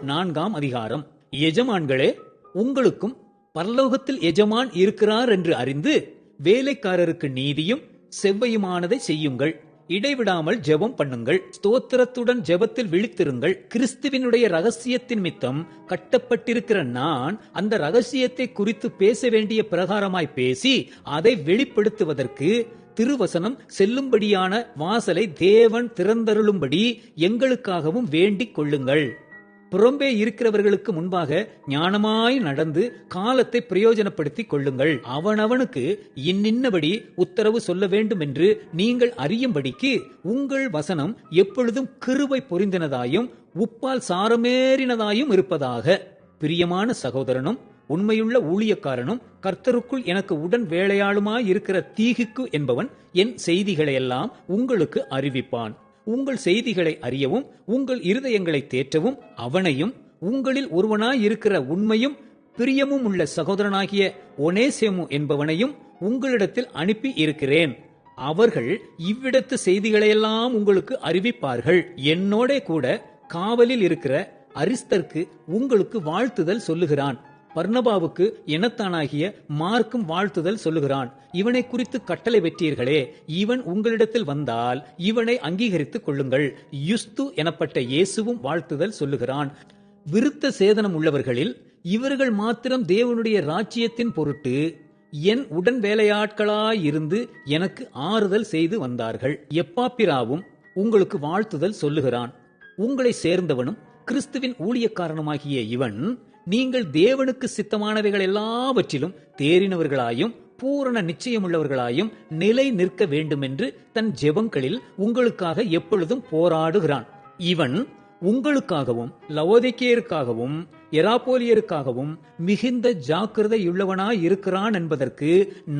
4ஆம் அதிகாரம். எஜமான்களே, உங்களுக்கும் பரலோகத்தில் எஜமான் இருக்கிறார் என்று அறிந்து வேலைக்காரருக்கு நீதியும் செவ்வையுமானதை செய்யுங்கள். இடைவிடாமல் ஜெபம் பண்ணுங்கள். ஸ்தோத்திரத்துடன் ஜெபத்தில் விழித்திருங்கள். கிறிஸ்துவினுடைய ரகசியத்தின் மித்தம் கட்டப்பட்டிருக்கிற நான் அந்த ரகசியத்தை குறித்து பேச வேண்டிய பிரகாரமாய் பேசி அதை வெளிப்படுத்துவதற்கு திருவசனம் செல்லும்படியான வாசலை தேவன் திறந்தருளும்படி எங்களுக்காகவும் வேண்டிக் கொள்ளுங்கள். புறம்பே இருக்கிறவர்களுக்கு முன்பாக ஞானமாய் நடந்து காலத்தை பிரயோஜனப்படுத்திக் கொள்ளுங்கள். அவனவனுக்கு இன்னின்னபடி உத்தரவு சொல்ல வேண்டும் என்று நீங்கள் அறியும்படிக்கு உங்கள் வசனம் எப்பொழுதும் கிருபை பொரிந்தனதாயும் உப்பால் சாரமேறினதாயும் இருப்பதாக. பிரியமான சகோதரனும் உண்மையுள்ள ஊழியக்காரனும் கர்த்தருக்குள் எனக்கு உடன் வேலையாளுமாய் இருக்கிற தீகிக்கு என்பவன் என் செய்திகளையெல்லாம் உங்களுக்கு அறிவிப்பான். உங்கள் செய்திகளை அறியவும் உங்கள் இருதயங்களை தேற்றவும் அவனையும் உங்களில் ஒருவனாய் இருக்கிற உண்மையும் பிரியமும் உள்ள சகோதரனாகிய ஒனேசேமு என்பவனையும் உங்களிடத்தில் அனுப்பி இருக்கிறேன். அவர்கள் இவ்விடத்து செய்திகளையெல்லாம் உங்களுக்கு அறிவிப்பார்கள். என்னோட கூட காவலில் இருக்கிற அரிஸ்தர்க்கு உங்களுக்கு வாழ்த்துதல் சொல்லுகிறான். பர்னபாவுக்கு இனத்தானாகிய மார்க்கும் வாழ்த்துதல் சொல்லுகிறான். இவனை குறித்து கட்டளை பெற்றீர்களே, இவன் உங்களிடத்தில் வந்தால் இவனை அங்கீகரித்துக் கொள்ளுங்கள். யுஸ்து எனப்பட்ட இயேசுவும் வாழ்த்துதல் சொல்லுகிறான். விருத்த சேதனம் உள்ளவர்களில் இவர்கள் மாத்திரம் தேவனுடைய ராஜ்யத்தின் பொருட்டு என் உடன் வேலையாட்களாயிருந்து எனக்கு ஆறுதல் செய்து வந்தார்கள். எப்பாப்பிராவும் உங்களுக்கு வாழ்த்துதல் சொல்லுகிறான். உங்களை சேர்ந்தவனும் கிறிஸ்துவின் ஊழியக்காரனுமாகிய இவன் நீங்கள் தேவனுக்கு சித்தமானவைகள் எல்லாவற்றிலும் தேறினவர்களாயும் பூரண நிச்சயமுள்ளவர்களாயும் நிலை நிற்க வேண்டுமென்று தன் ஜெபங்களில் உங்களுக்காக எப்பொழுதும் போராடுகிறான். இவன் உங்களுக்காகவும் லவோதிக்கேயருக்காகவும் எராப்போலியருக்காகவும் மிகுந்த ஜாக்கிரதையுள்ளவனாய் இருக்கிறான் என்பதற்கு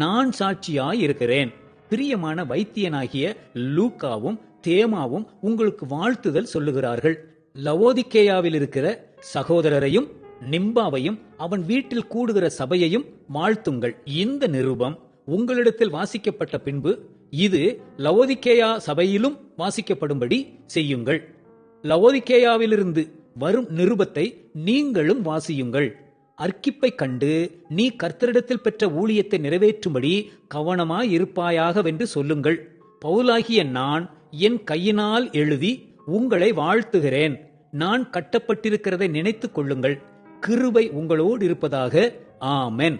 நான் சாட்சியாய் இருக்கிறேன். பிரியமான வைத்தியனாகிய லூக்காவும் தேமாவும் உங்களுக்கு வாழ்த்துதல் சொல்லுகிறார்கள். லவோதிக்கேயாவில் இருக்கிற சகோதரரையும் நிம்பாவையும் அவன் வீட்டில் கூடுகிற சபையையும் வாழ்த்துங்கள். இந்த நிருபம் உங்களிடத்தில் வாசிக்கப்பட்ட பின்பு இது லவோதிக்கேயா சபையிலும் வாசிக்கப்படும்படி செய்யுங்கள். லவோதிக்கேயாவிலிருந்து வரும் நிருபத்தை நீங்களும் வாசியுங்கள். அர்க்கிப்பை கண்டு நீ கர்த்தரிடத்தில் பெற்ற ஊழியத்தை நிறைவேற்றும்படி கவனமாயிருப்பாயாகவென்று சொல்லுங்கள். பவுலாகிய நான் என் கையினால் எழுதி உங்களை வாழ்த்துகிறேன். நான் கட்டப்பட்டிருக்கிறதை நினைத்துக் கொள்ளுங்கள். கிருபை உங்களோடு இருப்பதாக. ஆமென்.